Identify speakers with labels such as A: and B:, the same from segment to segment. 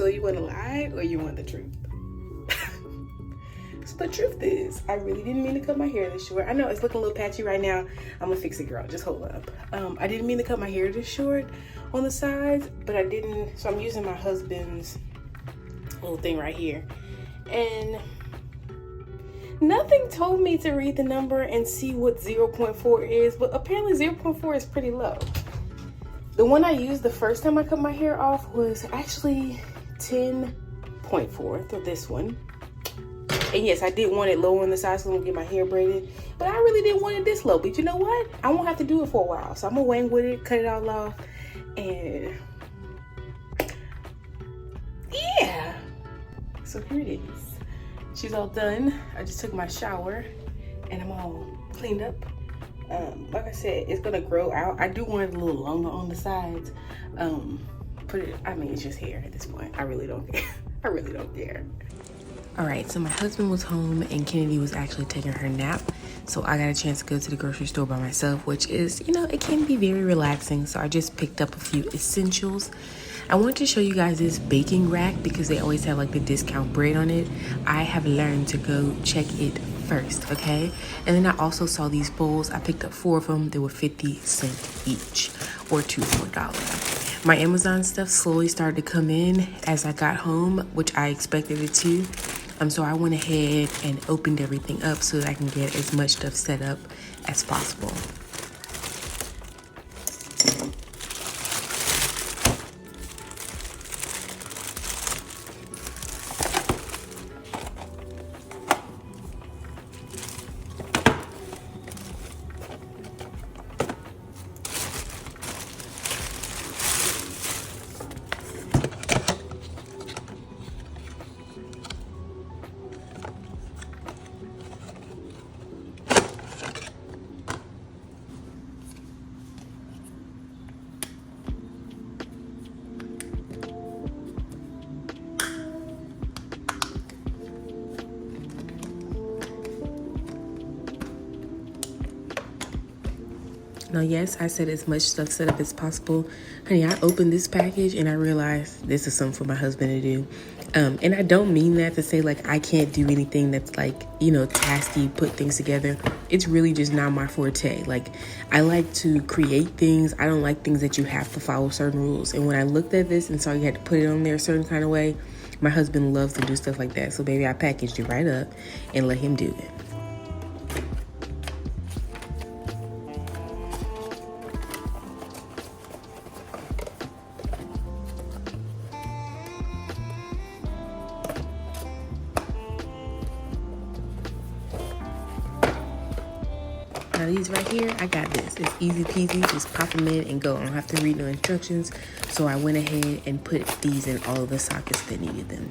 A: So you want to lie or you want the truth? So the truth is, I really didn't mean to cut my hair this short. I know it's looking a little patchy right now. I'm gonna fix it, girl. Just hold up. I didn't mean to cut my hair this short on the sides, but I didn't. So I'm using my husband's little thing right here. And nothing told me to read the number and see what 0.4 is, but apparently 0.4 is pretty low. The one I used the first time I cut my hair off was actually 10.4 for this one. And yes, I did want it low on the side so I'm gonna get my hair braided, but I really didn't want it this low. But you know what? I won't have to do it for a while. So I'm gonna wang with it, cut it all off, and yeah. So here it is. She's all done. I just took my shower and I'm all cleaned up. Like I said, it's gonna grow out. I do want it a little longer on the sides. I mean, it's just hair at this point. I really don't care. I really don't care. All right, so my husband was home and Kennedy was actually taking her nap. So I got a chance to go to the grocery store by myself, which is, you know, it can be very relaxing. So I just picked up a few essentials. I wanted to show you guys this baking rack because they always have like the discount bread on it. I have learned to go check it first, okay? And then I also saw these bowls. I picked up 4 of them. They were 50 cents each, or $2 for $1. My Amazon stuff slowly started to come in as I got home, which I expected it to. So I went ahead and opened everything up so that I can get as much stuff set up as possible. Now, yes, I said as much stuff set up as possible. Honey, I opened this package and I realized this is something for my husband to do. And I don't mean that to say like I can't do anything that's like, you know, tasky, put things together. It's really just not my forte. Like, I like to create things. I don't like things that you have to follow certain rules. And when I looked at this and saw you had to put it on there a certain kind of way, my husband loves to do stuff like that. So baby, I packaged it right up and let him do it. Now these right here, I got this. It's easy peasy, just pop them in and go. I don't have to read no instructions. So I went ahead and put these in all of the sockets that needed them.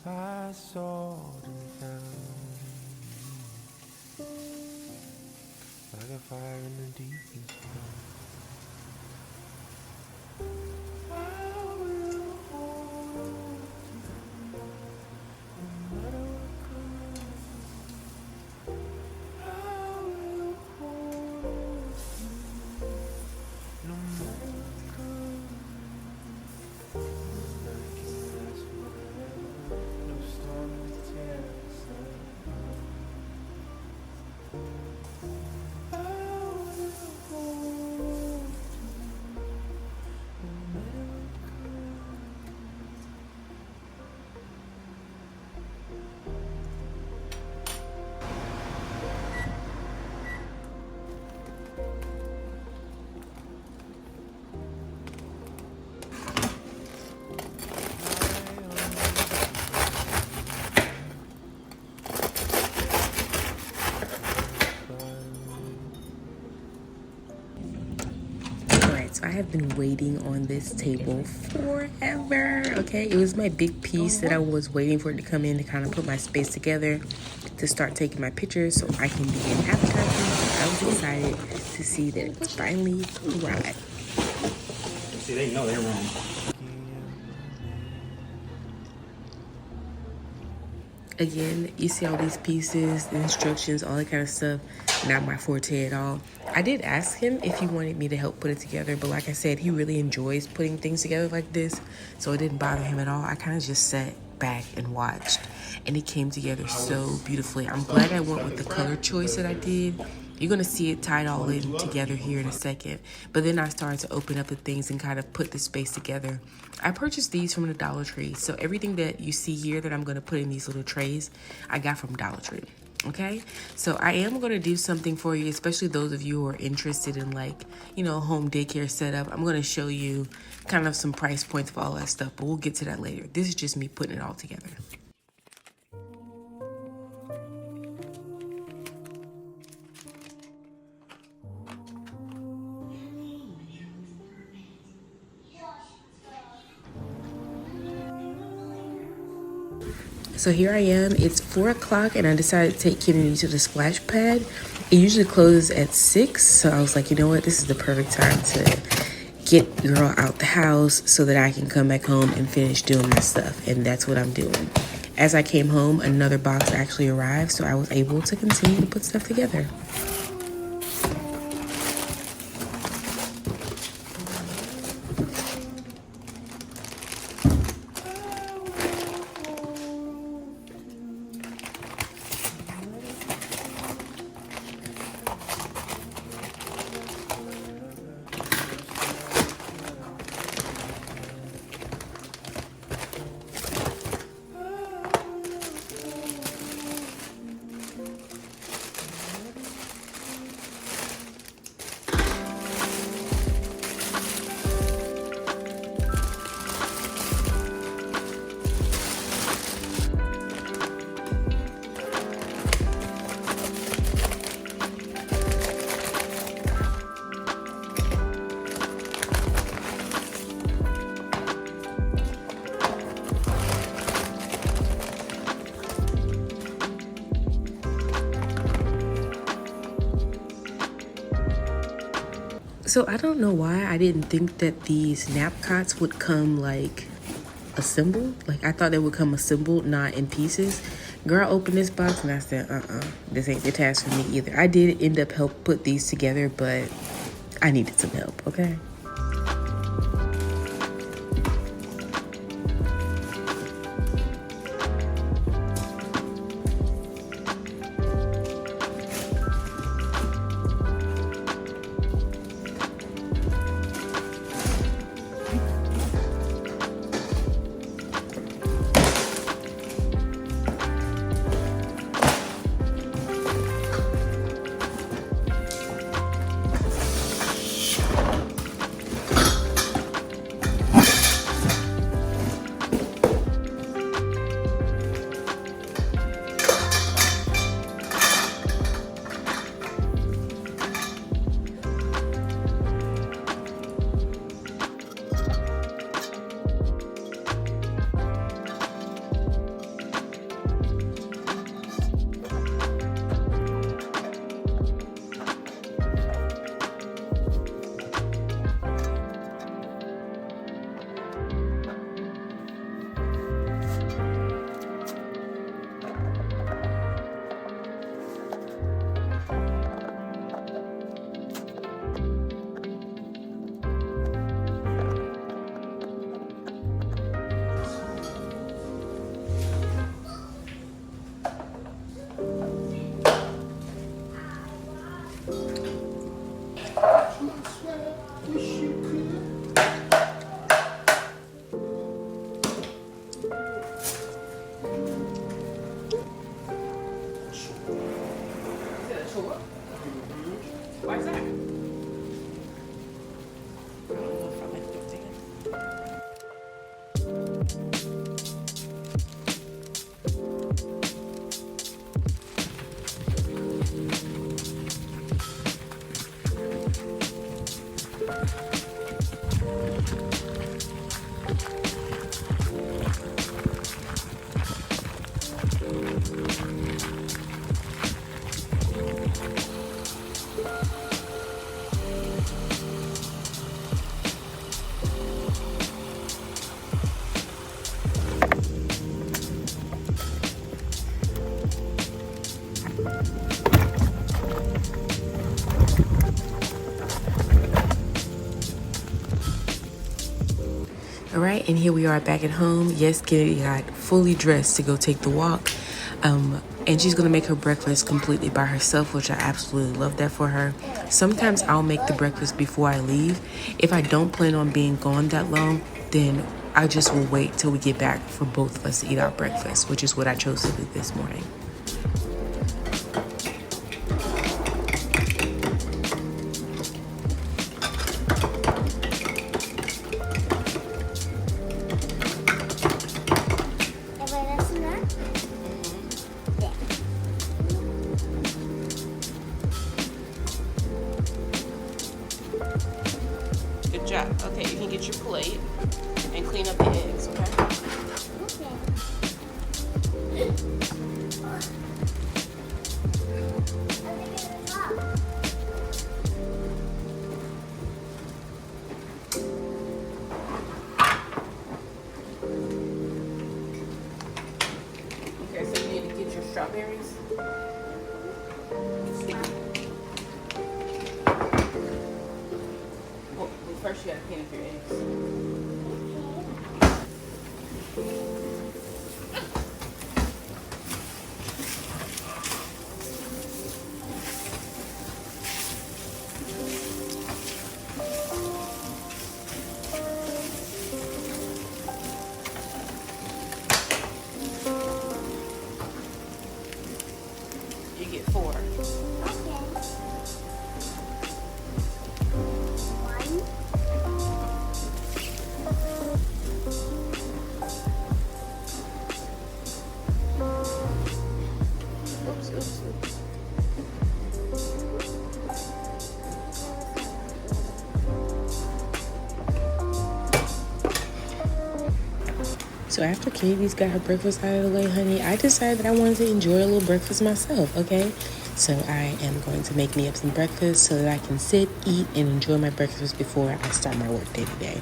B: I sought and found, like a fire in the deepest dark. I will hold you, no matter what comes. I will hold you, no matter what comes. Night can last forever, no storm will tear us apart. I will hold you, no matter what comes.
C: Alright, so I have been waiting on this table forever. Okay, it was my big piece that I was waiting for it to come in to kind of put my space together to start taking my pictures so I can begin advertising. So I was excited to see that it's finally arrived.
D: See, they know they're wrong.
C: Again, you see all these pieces, the instructions, all that kind of stuff. Not my forte at all. I did ask him if he wanted me to help put it together, but like I said, he really enjoys putting things together like this, so it didn't bother him at all. I kind of just sat back and watched, and it came together so beautifully. I'm glad I went with the color choice that I did. You're gonna see it tied all in together here in a second, but then I started to open up the things and kind of put the space together. I purchased these from the Dollar Tree, so everything that you see here that I'm gonna put in these little trays, I got from Dollar Tree. Okay, so I am going to do something for you, especially those of you who are interested in, like, you know, home daycare setup. I'm going to show you kind of some price points of all that stuff, but we'll get to that later. This is just me putting it all together. So here I am, it's 4 o'clock and I decided to take Kennedy to the splash pad. It usually closes at 6, so I was like, you know what, this is the perfect time to get girl out the house so that I can come back home and finish doing my stuff, and that's what I'm doing. As I came home, another box actually arrived, so I was able to continue to put stuff together. So I don't know why I didn't think that these nap cots would come like assembled. Like I thought they would come assembled, not in pieces. Girl opened this box and I said, this ain't the task for me either. I did end up help put these together, but I needed some help, okay? All right, and here we are back at home. Yes, Kennedy got fully dressed to go take the walk. And she's gonna make her breakfast completely by herself, which I absolutely love that for her. Sometimes I'll make the breakfast before I leave. If I don't plan on being gone that long, then I just will wait till we get back for both of us to eat our breakfast, which is what I chose to do this morning. Good job. Okay, you can get your plate and clean up the eggs, okay? Okay, so you need to get your strawberries. Well, first you gotta clean up your eggs. You get 4. So after Katie's got her breakfast out of the way, honey, I decided that I wanted to enjoy a little breakfast myself, okay? So I am going to make me up some breakfast so that I can sit, eat, and enjoy my breakfast before I start my work day today.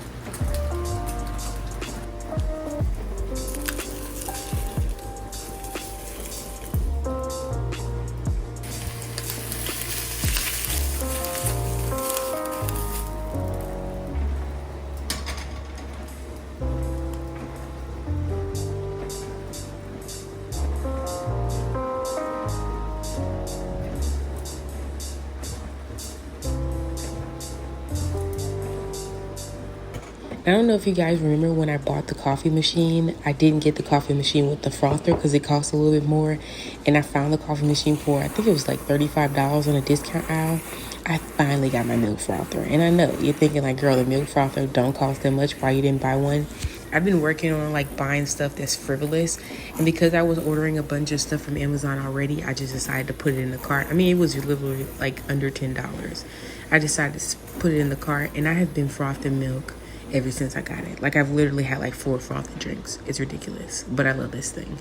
C: I don't know if you guys remember when I bought the coffee machine. I didn't get the coffee machine with the frother because it cost a little bit more. And I found the coffee machine for, I think it was like $35 on a discount aisle. I finally got my milk frother. And I know you're thinking like, girl, the milk frother don't cost that much. Why you didn't buy one? I've been working on like buying stuff that's frivolous. And because I was ordering a bunch of stuff from Amazon already, I just decided to put it in the cart. I mean, it was literally like under $10. I decided to put it in the cart, and I have been frothing milk ever since I got it. Like, I've literally had like 4 frothy drinks. It's ridiculous, but I love this thing.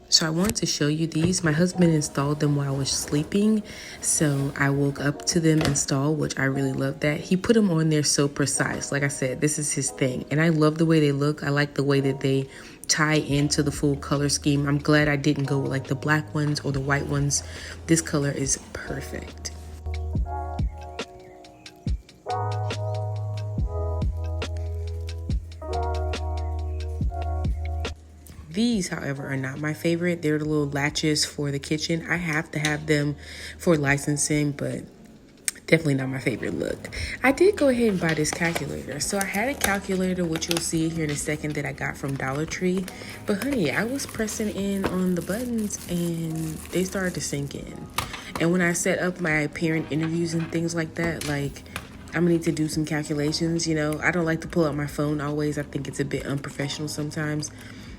C: So I wanted to show you these. My husband installed them while I was sleeping. So I woke up to them installed, which I really love that. He put them on there so precise. Like I said, this is his thing. And I love the way they look. I like the way that they tie into the full color scheme. I'm glad I didn't go with like the black ones or the white ones. This color is perfect. These, however, are not my favorite. They're the little latches for the kitchen. I have to have them for licensing, but definitely not my favorite look. I did go ahead and buy this calculator. So I had a calculator, which you'll see here in a second, that I got from Dollar Tree. But honey, I was pressing in on the buttons and they started to sink in. And when I set up my parent interviews and things like that, like, I'm gonna need to do some calculations. You know, I don't like to pull out my phone always. I think it's a bit unprofessional sometimes.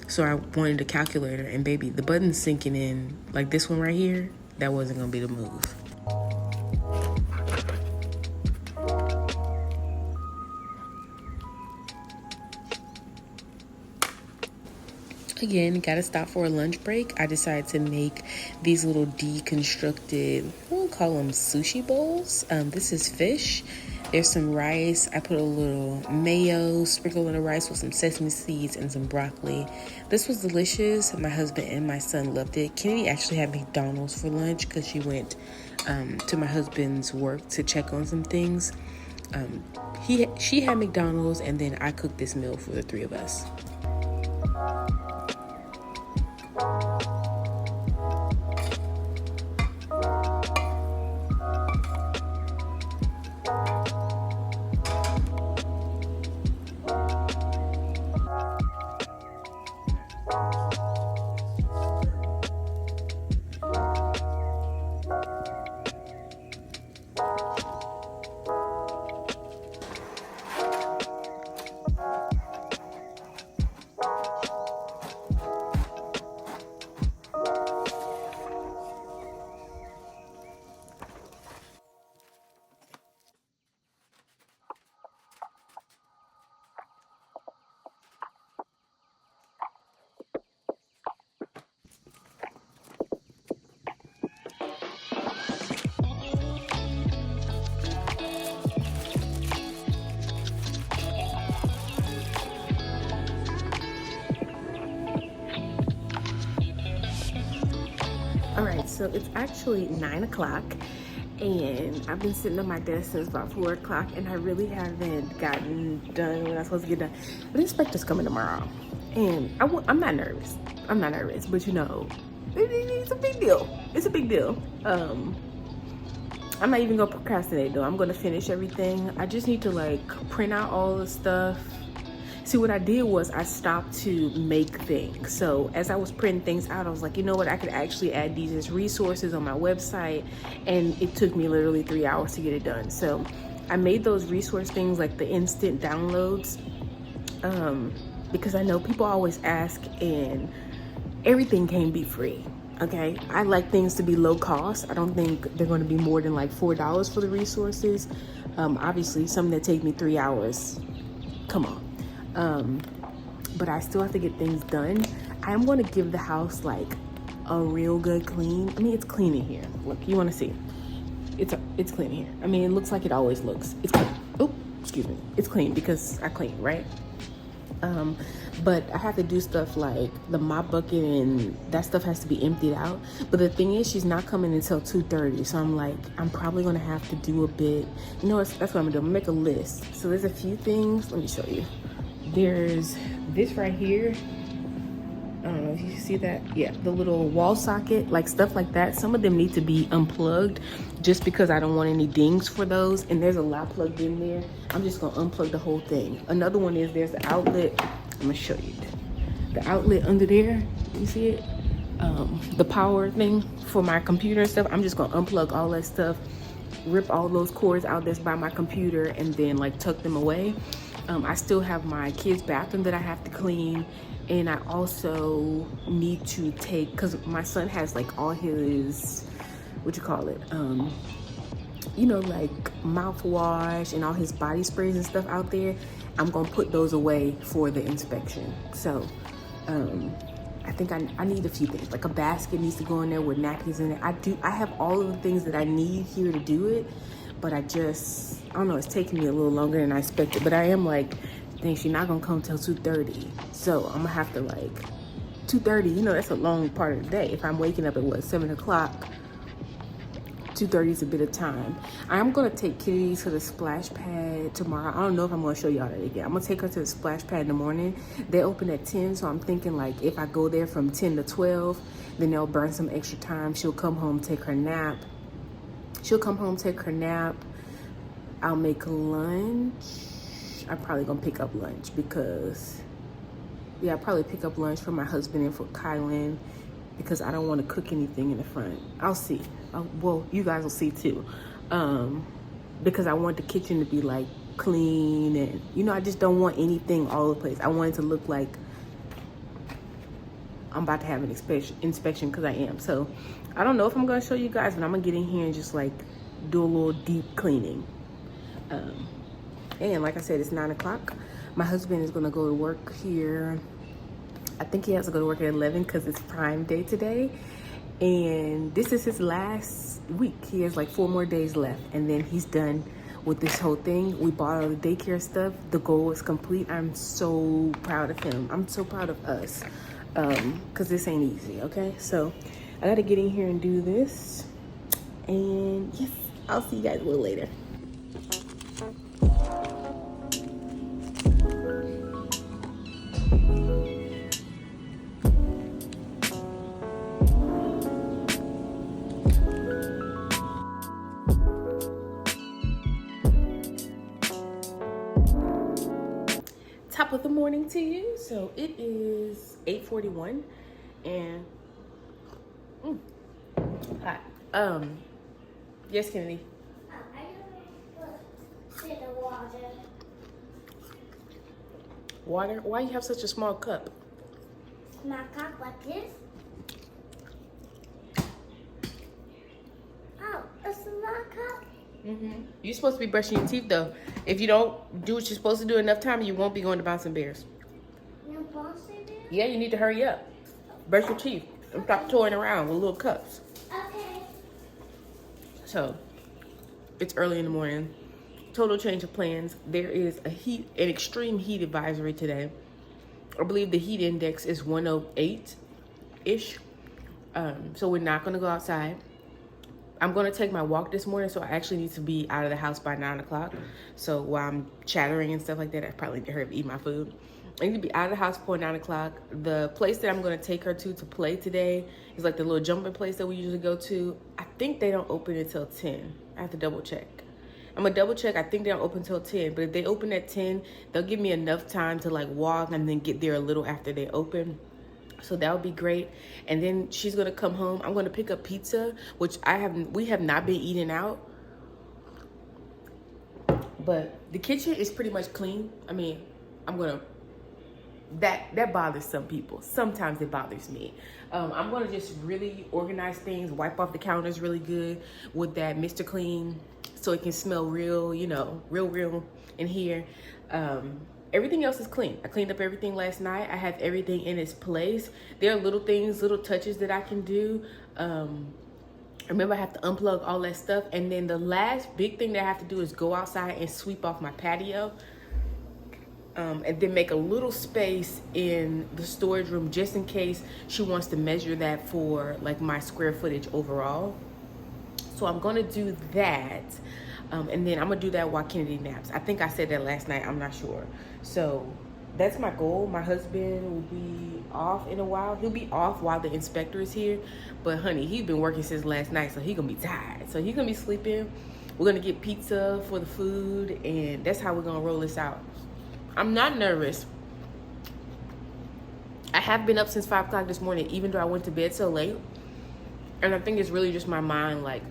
C: So I wanted a calculator, and baby, the button's sinking in. Like this one right here, that wasn't gonna be the move. Again, gotta stop for a lunch break. I decided to make these little deconstructed, we'll call them sushi bowls. This is fish. There's some rice. I put a little mayo, sprinkled on the rice with some sesame seeds and some broccoli. This was delicious. My husband and my son loved it. Kennedy actually had McDonald's for lunch because she went to my husband's work to check on some things. She had McDonald's, and then I cooked this meal for the three of us. All right, so it's actually 9 o'clock, and I've been sitting at my desk since about 4 o'clock, and I really haven't gotten done what I'm supposed to get done. The inspector's coming tomorrow, and I'm not nervous. I'm not nervous, but you know, it's a big deal. It's a big deal. I'm not even gonna procrastinate though. I'm gonna finish everything. I just need to like print out all the stuff. See, what I did was I stopped to make things. So as I was printing things out, I was like, you know what? I could actually add these as resources on my website. And it took me literally 3 hours to get it done. So I made those resource things like the instant downloads because I know people always ask, and everything can be free. Okay, I like things to be low cost. I don't think they're going to be more than like $4 for the resources. Obviously, something that takes me 3 hours, come on. But I still have to get things done. I'm going to give the house like a real good clean. I mean, it's clean in here. Look, you want to see? It's clean in here. I mean, it looks like it always looks. It's clean. Oh, excuse me. It's clean because I clean, right? But I have to do stuff like the mop bucket, and that stuff has to be emptied out. But the thing is, she's not coming until 2:30, so I'm like, I'm probably gonna have to do a bit. You know, that's what I'm gonna do. I'm gonna make a list. So there's a few things. Let me show you. There's this right here. I don't know if you see that. Yeah, the little wall socket, like stuff like that. Some of them need to be unplugged just because I don't want any dings for those. And there's a lot plugged in there. I'm just gonna unplug the whole thing. Another one is there's the outlet. I'm gonna show you the outlet under there. You see it? The power thing for my computer and stuff. I'm just gonna unplug all that stuff, rip all those cords out that's by my computer, and then like tuck them away. I still have my kids' bathroom that I have to clean, and I also need to take, because my son has like all his, what you call it, you know, like mouthwash and all his body sprays and stuff out there. I'm gonna put those away for the inspection. So I think I need a few things, like a basket needs to go in there with napkins in it. I have all of the things that I need here to do it, but I don't know, it's taking me a little longer than I expected. But I am like, dang, she's not gonna come till 2:30. So I'm gonna have to like, 2:30, you know, that's a long part of the day. If I'm waking up at what, 7 o'clock, 2:30 is a bit of time. I'm gonna take Kitty to the splash pad tomorrow. I don't know if I'm gonna show y'all that again. I'm gonna take her to the splash pad in the morning. They open at 10, so I'm thinking like if I go there from 10 to 12, then they'll burn some extra time. She'll come home, take her nap. I'll make lunch. I'm probably gonna pick up lunch because, yeah, I'll probably pick up lunch for my husband and for Kylan because I don't want to cook anything in the front. I'll see. Well, you guys will see too.
A: because I want the kitchen to be like clean, and you know, I just don't want anything all over the place. I want it to look like I'm about to have an inspection because I am. So I don't know if I'm gonna show you guys, but I'm gonna get in here and just like do a little deep cleaning. And like I said, it's 9 o'clock. My husband is gonna go to work here. I think he has to go to work at 11 because it's Prime Day today. And this is his last week. He has like 4 more days left, and then he's done with this whole thing. We bought all the daycare stuff. The goal is complete. I'm so proud of him. I'm so proud of us. Because this ain't easy, okay? So I gotta get in here and do this. And yes, I'll see you guys a little later. Top of the morning to you. So it is 8:41 and hi. Yes, Kennedy.
E: I don't know the water.
A: Water? Why you have such a small cup?
E: Small cup like this. Oh, a small cup.
A: You're supposed to be brushing your teeth though. If you don't do what you're supposed to do enough time, you won't be going to Bouncing Bears.
E: No bossy there?
A: Yeah, you need to hurry up. Brush your teeth and stop toying around with little cups.
E: Okay.
A: So it's early in the morning. Total change of plans. There is an extreme heat advisory today. I believe the heat index is 108-ish. So we're not gonna go outside. I'm gonna take my walk this morning, so I actually need to be out of the house by 9 o'clock. So while I'm chattering and stuff like that, I probably need to hurry up and eat my food. I need to be out of the house before 9 o'clock. The place that I'm gonna take her to play today is like the little jumping place that we usually go to. I think they don't open until 10. I have to double check. I'm gonna double check. I think they don't open until 10, but if they open at 10, they'll give me enough time to like walk and then get there a little after they open. So that would be great. And then she's gonna come home. I'm gonna pick up pizza, which we have not been eating out. But the kitchen is pretty much clean. I mean, that bothers some people. Sometimes it bothers me. I'm gonna just really organize things, wipe off the counters really good with that Mr. Clean so it can smell real, you know, real in here. Everything else is clean. I cleaned up everything last night. I have everything in its place. There are little things, little touches that I can do. Remember, I have to unplug all that stuff. And then the last big thing that I have to do is go outside and sweep off my patio. And then make a little space in the storage room just in case she wants to measure that for like my square footage overall. So I'm gonna do that. And then I'm gonna do that while Kennedy naps. I think I said that last night, I'm not sure. So that's my goal. My husband will be off in a while. He'll be off while the inspector is here. But honey, he's been working since last night, so he's gonna be tired. So he's gonna be sleeping. We're gonna get pizza for the food, and that's how we're gonna roll this out. I'm not nervous. I have been up since 5 o'clock this morning, even though I went to bed so late. And I think it's really just my mind, like,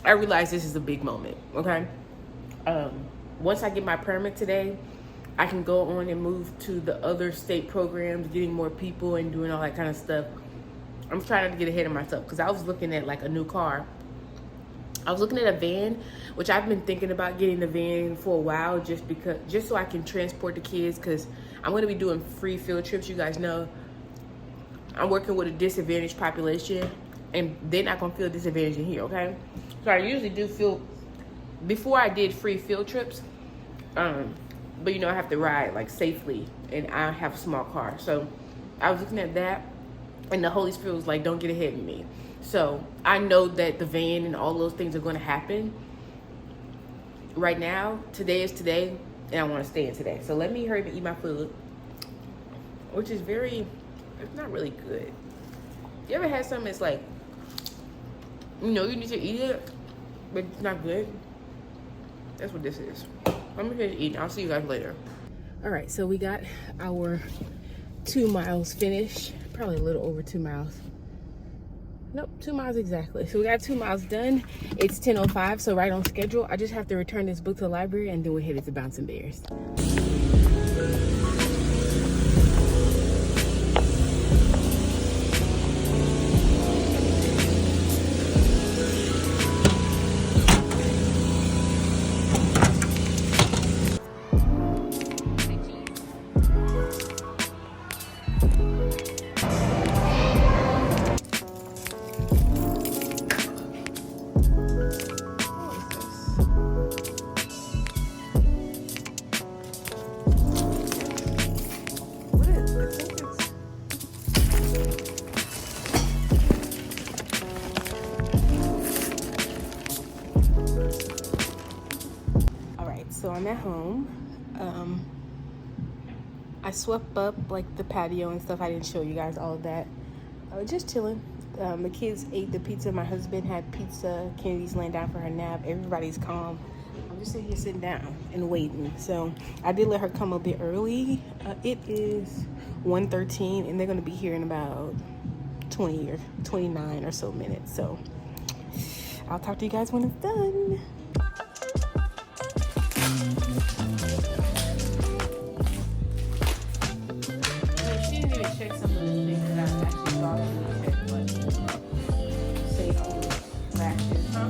A: I realize this is a big moment, okay? Once I get my permit today, I can go on and move to the other state programs, getting more people and doing all that kind of stuff. I'm trying not to get ahead of myself because I was looking at like a new car. I was looking at a van, which I've been thinking about getting a van for a while just so I can transport the kids, because I'm going to be doing free field trips. You guys know I'm working with a disadvantaged population, and they're not going to feel disadvantaged in here, okay? So I usually do feel, before I did free field trips, but you know, I have to ride like safely, and I have a small car. So I was looking at that, and the Holy Spirit was like, don't get ahead of me. So I know that the van and all those things are going to happen. Right now, today is today, and I want to stay in today. So let me hurry and eat my food, which is it's not really good. You ever had something that's like, you know, you need to eat it, but it's not good? That's what this is. I'm gonna eat. I'll see you guys later. All right, so we got our 2 miles finished. Probably a little over 2 miles. Nope, 2 miles exactly. So we got 2 miles done. It's 10:05, so right on schedule. I just have to return this book to the library and then we're headed to Bouncing Bears. So I'm at home. I swept up like the patio and stuff. I didn't show you guys all of that. Just chilling. The kids ate the pizza. My husband had pizza. Kennedy's laying down for her nap. Everybody's calm. I'm just sitting here sitting down and waiting. So I did let her come a bit early. It is 1:13 and they're gonna be here in about 20 or 29 or so minutes. So I'll talk to you guys when it's done. She didn't even check some of the things that I actually thought she would check, but say lashes, huh?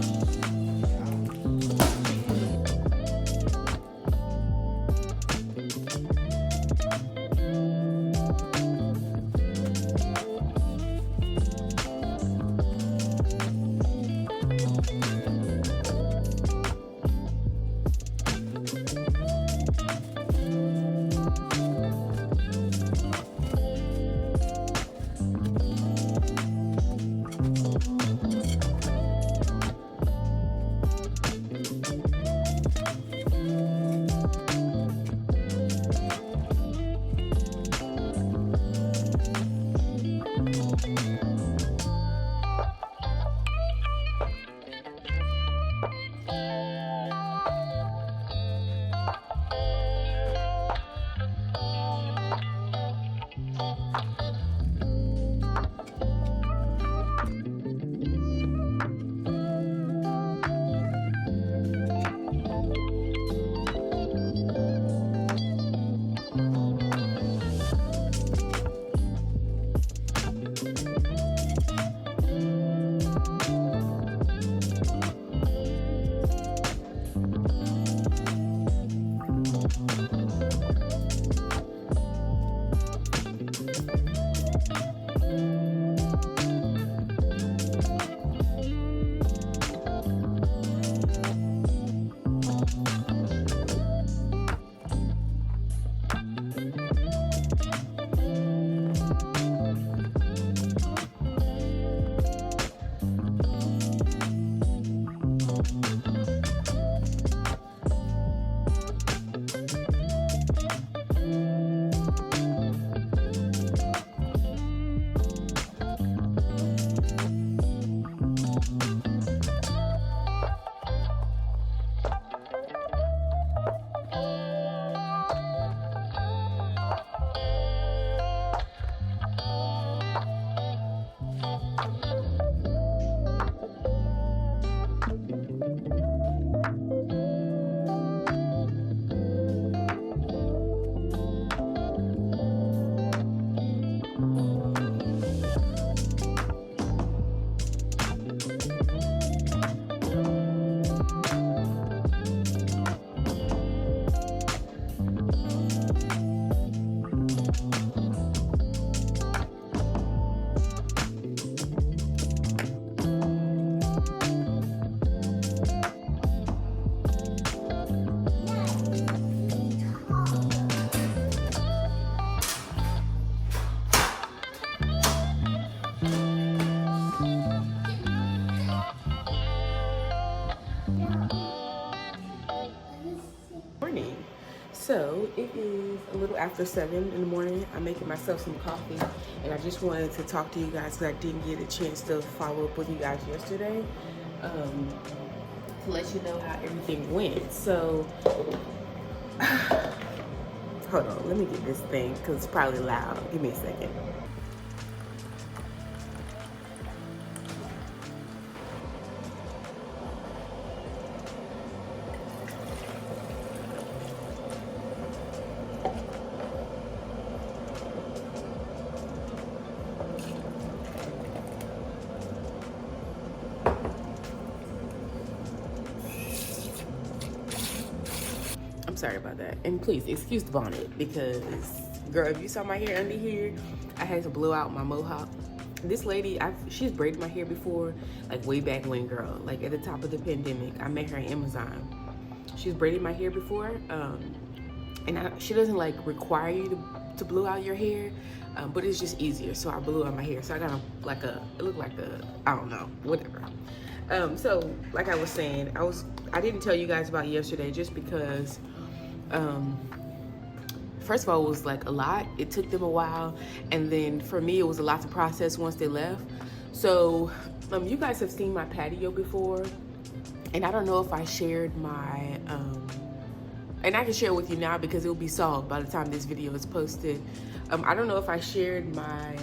A: So it is a little after 7 in the morning. I'm making myself some coffee and I just wanted to talk to you guys because I didn't get a chance to follow up with you guys yesterday to let you know how everything went. So hold on, let me get this thing because it's probably loud. Give me a second.
C: I'm sorry about that. And please excuse the bonnet because, girl, if you saw my hair under here, I had to blow out my mohawk. This lady, she's braided my hair before, like way back when, girl, like at the top of the pandemic. I met her on Amazon. She's braided my hair before, and she doesn't like require you to blow out your hair, but it's just easier. So I blew out my hair. So I got it looked like I don't know, whatever. So like I was saying, I didn't tell you guys about yesterday just because, first of all, it was like a lot. It took them a while. And then for me, it was a lot to process once they left. So you guys have seen my patio before. And I don't know if I shared my, and I can share with you now because it will be solved by the time this video is posted. I don't know if I shared my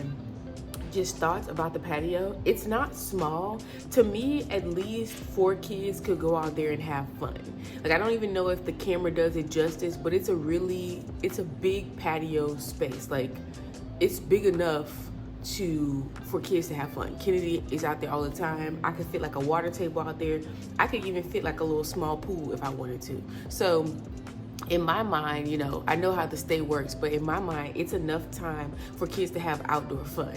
C: just thoughts about the patio. It's not small. To me, at least 4 kids could go out there and have fun. Like, I don't even know if the camera does it justice, but it's a big patio space. Like, it's big enough for kids to have fun. Kennedy is out there all the time. I could fit like a water table out there. I could even fit like a little small pool if I wanted to. So in my mind, you know, I know how the state works, but in my mind, it's enough time for kids to have outdoor fun.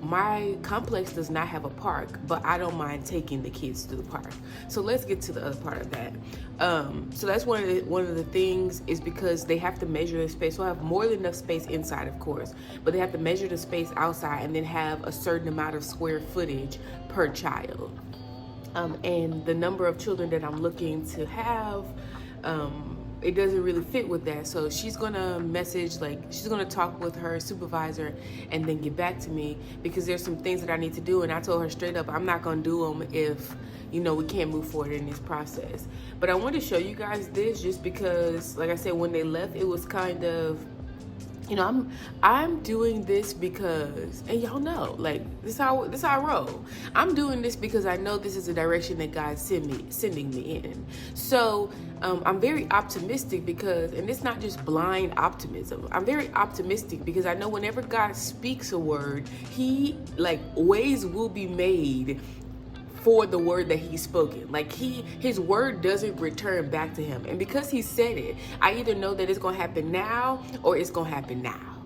C: My complex does not have a park, but I don't mind taking the kids to the park. So let's get to the other part of that. So that's one of the things is because they have to measure the space. So I have more than enough space inside, of course, but they have to measure the space outside and then have a certain amount of square footage per child. And the number of children that I'm looking to have, it doesn't really fit with that. So she's gonna she's gonna talk with her supervisor and then get back to me because there's some things that I need to do. And I told her straight up, I'm not gonna do them if, you know, we can't move forward in this process. But I wanted to show you guys this just because, like I said, when they left, it was kind of, you know, I'm doing this because, and y'all know, like, this how I roll. I'm doing this because I know this is the direction that God's sending me in. So I'm very optimistic because, and it's not just blind optimism. I'm very optimistic because I know whenever God speaks a word, ways will be made for the word that he's spoken. Like his word doesn't return back to him. And because he said it, I either know that it's gonna happen now or it's gonna happen now.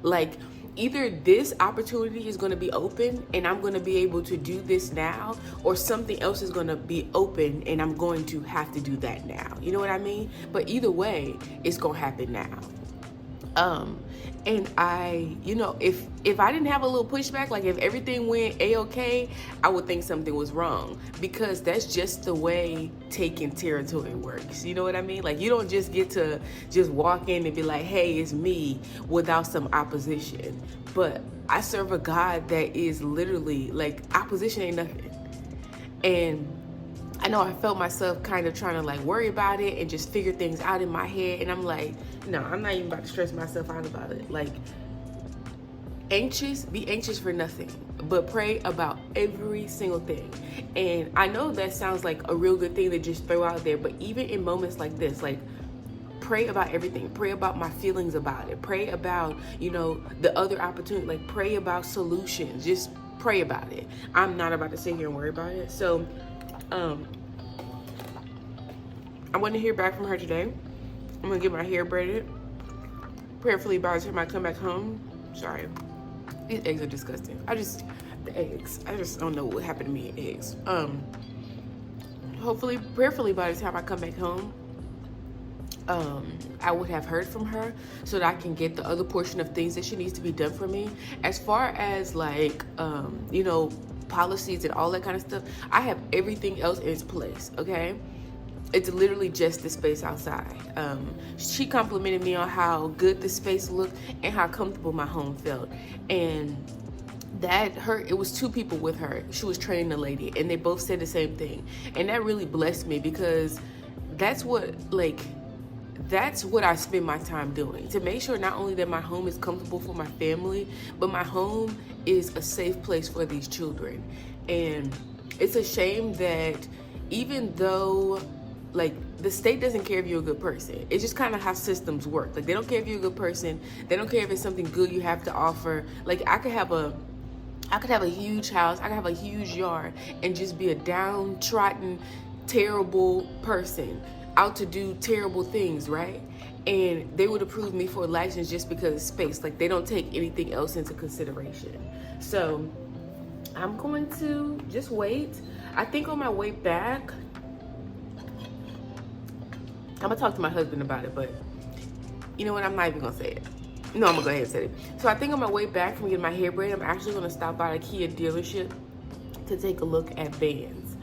C: Like either this opportunity is gonna be open and I'm gonna be able to do this now, or something else is gonna be open and I'm going to have to do that now. You know what I mean? But either way, it's gonna happen now. And you know, if I didn't have a little pushback, like if everything went A-okay, I would think something was wrong because that's just the way taking territory works. You know what I mean? Like you don't just get to just walk in and be like, hey, it's me, without some opposition. But I serve a God that is literally like, opposition ain't nothing. And I know I felt myself kind of trying to like worry about it and just figure things out in my head. And I'm like, no, I'm not even about to stress myself out about it. Like, be anxious for nothing, but pray about every single thing. And I know that sounds like a real good thing to just throw out there, but even in moments like this, like, pray about everything. Pray about my feelings about it. Pray about, you know, the other opportunity. Like, pray about solutions. Just pray about it. I'm not about to sit here and worry about it. So, I want to hear back from her today. I'm gonna get my hair braided. Prayerfully by the time I come back home. Sorry, these eggs are disgusting. I just don't know what happened to me in eggs. Prayerfully by the time I come back home, I would have heard from her so that I can get the other portion of things that she needs to be done for me. As far as like, you know, policies and all that kind of stuff, I have everything else in its place, okay? It's literally just the space outside. She complimented me on how good the space looked and how comfortable my home felt. And it was 2 people with her. She was training the lady and they both said the same thing. And that really blessed me because that's what I spend my time doing, to make sure not only that my home is comfortable for my family, but my home is a safe place for these children. And it's a shame that even though, like, the state doesn't care if you're a good person. It's just kind of how systems work. Like, they don't care if you're a good person. They don't care if it's something good you have to offer. Like, I could have a huge house, I could have a huge yard, and just be a downtrodden, terrible person. out to do terrible things, right? And they would approve me for a license just because of space. Like, they don't take anything else into consideration. So I'm going to just wait. I think on my way back, I'm gonna talk to my husband about it, but you know what, I'm not even gonna say it. No, I'm gonna go ahead and say it. So I think on my way back from getting my hair braided, I'm actually gonna stop by a Kia dealership to take a look at vans.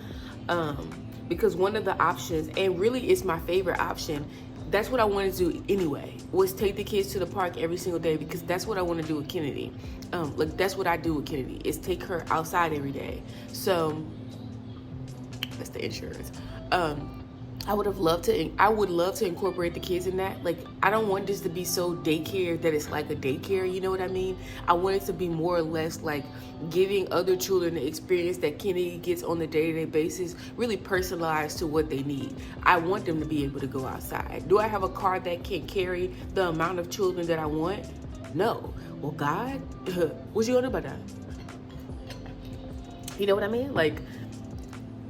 C: Because one of the options, and really it's my favorite option, that's what I want to do anyway, was take the kids to the park every single day, because that's what I want to do with Kennedy. Like, that's what I do with Kennedy, is take her outside every day. So that's the insurance. I would love to incorporate the kids in that. Like, I don't want this to be so daycare that it's like a daycare, you know what I mean? I want it to be more or less like giving other children the experience that Kennedy gets on a day-to-day basis, really personalized to what they need. I want them to be able to go outside. Do I have a car that can carry the amount of children that I want? No. Well, God, what you gonna do about that? You know what I mean? Like,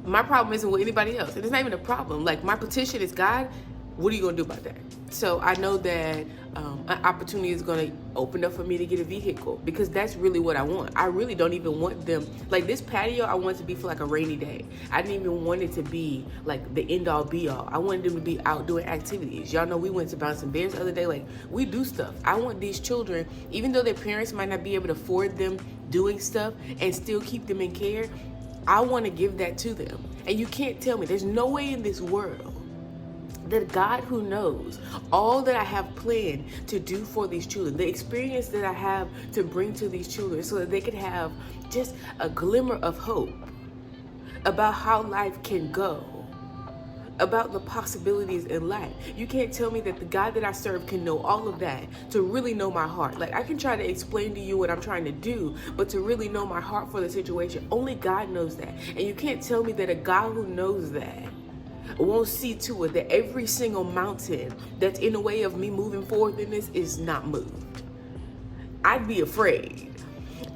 C: my problem isn't with anybody else. It's not even a problem. Like, my petition is, God, what are you gonna do about that? So I know that an opportunity is gonna open up for me to get a vehicle, because that's really what I want. I really don't even want them, like, this patio, I want it to be for like a rainy day. I didn't even want it to be like the end all be all. I wanted them to be out doing activities. Y'all know we went to Bouncing Bears the other day. Like, we do stuff. I want these children, even though their parents might not be able to afford them doing stuff and still keep them in care, I want to give that to them. And you can't tell me, there's no way in this world that God, who knows all that I have planned to do for these children, the experience that I have to bring to these children so that they could have just a glimmer of hope about how life can go, about the possibilities in life. You can't tell me that the God that I serve can know all of that, to really know my heart. Like, I can try to explain to you what I'm trying to do, but to really know my heart for the situation, only God knows that. And you can't tell me that a God who knows that won't see to it that every single mountain that's in the way of me moving forward in this is not moved. I'd be afraid.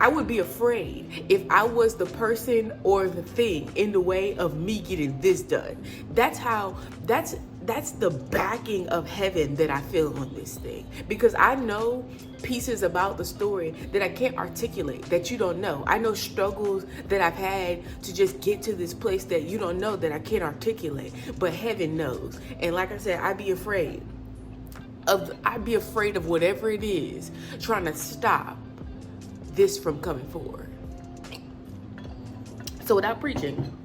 C: I would be afraid if I was the person or the thing in the way of me getting this done. That's the backing of heaven that I feel on this thing. Because I know pieces about the story that I can't articulate, that you don't know. I know struggles that I've had to just get to this place that you don't know, that I can't articulate. But heaven knows. And like I said, I'd be afraid of whatever it is trying to stop this from coming forward. So without preaching,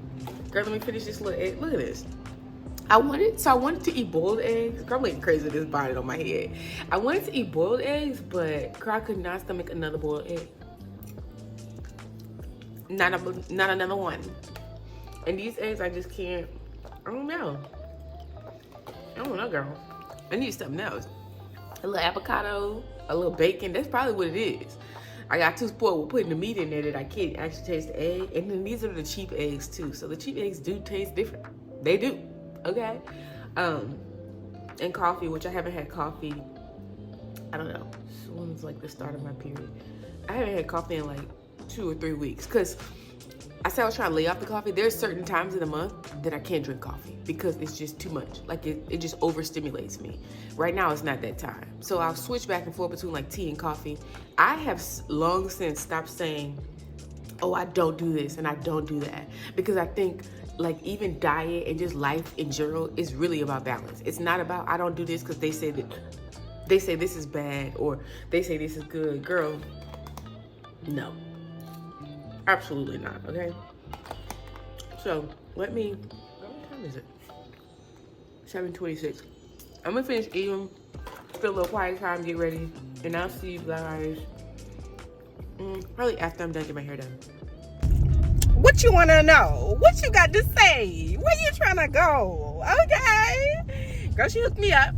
C: girl, let me finish this little egg. Look at this. I wanted to eat boiled eggs. Girl, I'm like crazy with this bonnet on my head. I wanted to eat boiled eggs, but girl, I could not stomach another boiled egg. Not another one. And these eggs, I just can't. I don't know, girl. I need something else. A little avocado, a little bacon. That's probably what it is. I got too spoiled with putting the meat in there that I can't actually taste the egg. And then these are the cheap eggs too. So the cheap eggs do taste different. They do. Okay. And coffee, which I haven't had coffee. I don't know. This one's like the start of my period. I haven't had coffee in like 2 or 3 weeks. Because I said I was trying to lay off the coffee. There's certain times in the month that I can't drink coffee because it's just too much. Like it just overstimulates me. Right now, it's not that time. So I'll switch back and forth between like tea and coffee. I have long since stopped saying, oh, I don't do this and I don't do that. Because I think like even diet and just life in general is really about balance. It's not about I don't do this because they say this is bad or they say this is good. Girl, no. Absolutely not, okay? So, what time is it? 7:26. I'm gonna finish eating, feel a little quiet time, get ready, and I'll see you guys probably after I'm done getting my hair done. What you wanna know? What you got to say? Where you trying to go? Okay. Girl, she hooked me up.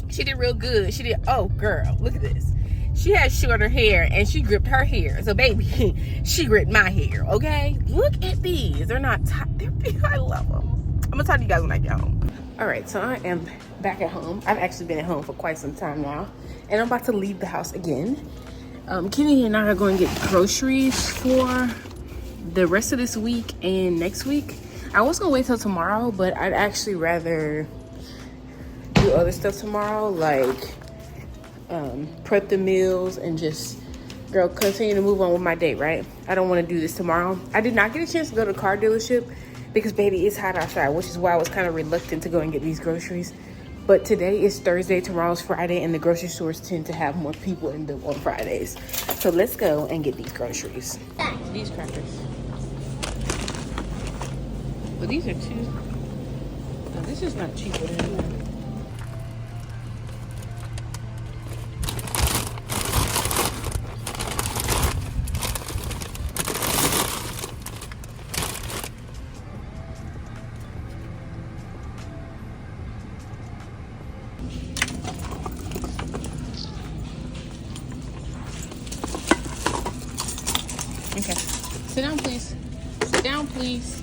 C: She did real good. Oh, girl, look at this. She has shorter hair and she gripped her hair. So baby, she gripped my hair, okay? Look at these. They're not tight. I love them. I'm gonna talk to you guys when I get home. All right, so I am back at home. I've actually been at home for quite some time now. And I'm about to leave the house again. Kenny and I are going to get groceries for the rest of this week and next week. I was gonna wait till tomorrow, but I'd actually rather
A: do other stuff tomorrow, like prep the meals and just, girl, continue to move on with my day, right? I don't want to do this tomorrow. I did not get a chance to go to the car dealership because, baby, it's hot outside, which is why I was kind of reluctant to go and get these groceries. But today is Thursday, tomorrow's Friday, and the grocery stores tend to have more people in them on Fridays. So let's go and get these groceries. These crackers. But these are two. No, this is not cheaper than that. Okay. Sit down, please. Sit down, please.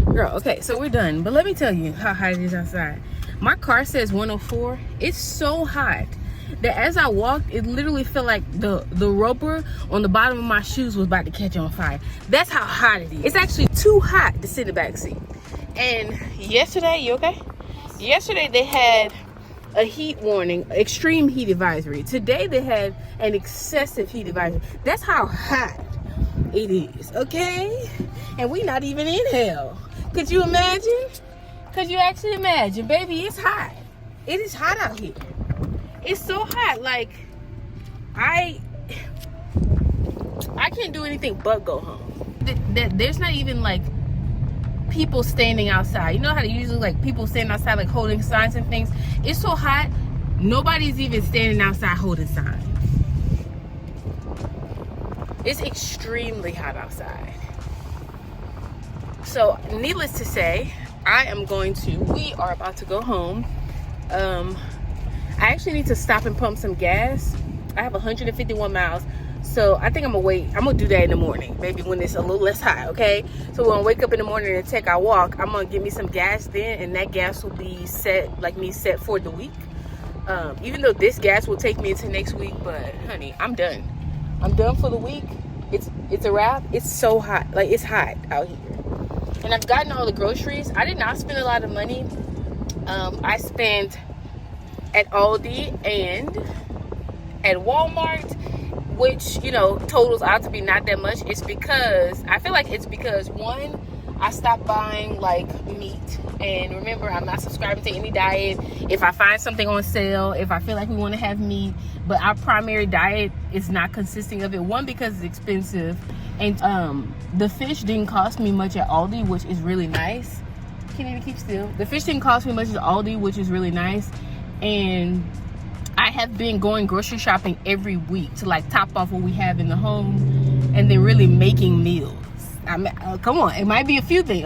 A: Girl, okay, so we're done. But let me tell you how hot it is outside. My car says 104. It's so hot that as I walked, it literally felt like the rubber on the bottom of my shoes was about to catch on fire. That's how hot it is. It's actually too hot to sit in the back seat. And yesterday, you okay? Yesterday they had a heat warning, extreme heat advisory. Today they had an excessive heat advisory. That's how hot it is, okay? And we not even in hell. Could you imagine? Could you actually imagine? Baby, it's hot. It is hot out here. It's so hot. Like, I can't do anything but go home. There's not even like people standing outside. You know how they usually like people standing outside like holding signs and things? It's so hot, nobody's even standing outside holding signs. It's extremely hot outside. So needless to say, we are about to go home. I actually need to stop and pump some gas. I have 151 miles. So I think I'm gonna do that in the morning, maybe when it's a little less hot, okay? So when I wake up in the morning and take our walk, I'm gonna get me some gas then, and that gas will be set for the week. Even though this gas will take me into next week, but honey, I'm done. I'm done for the week. It's a wrap. It's so hot, like it's hot out here. And I've gotten all the groceries. I did not spend a lot of money. I spent at Aldi and at Walmart, which, you know, totals out to be not that much. I feel like it's because one, I stopped buying like meat, and remember, I'm not subscribing to any diet. If I find something on sale, if I feel like we want to have meat, but our primary diet is not consisting of it. One, because it's expensive, and the fish didn't cost me much at Aldi, which is really nice. Can't even keep still. The fish didn't cost me much at Aldi, which is really nice, and I have been going grocery shopping every week to like top off what we have in the home, and then really making meals. Come on, it might be a few things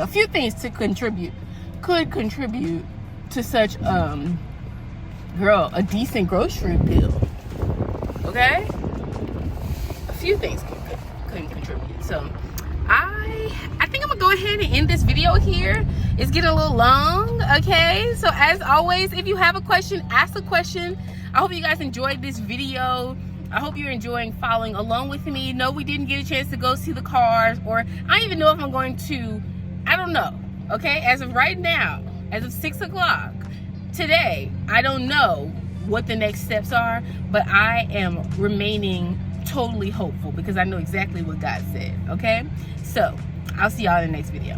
A: could contribute to such a decent grocery bill. Okay, a few things could contribute. So I think I'm gonna go ahead and end this video here. It's getting a little long, okay? So as always, if you have a question, ask a question. I hope you guys enjoyed this video. I hope you're enjoying following along with me. No, we didn't get a chance to go see the cars, or I don't even know if I'm going to, I don't know, okay? As of right now, as of 6 o'clock today, I don't know what the next steps are, but I am remaining totally hopeful because I know exactly what God said, okay? So I'll see y'all in the next video.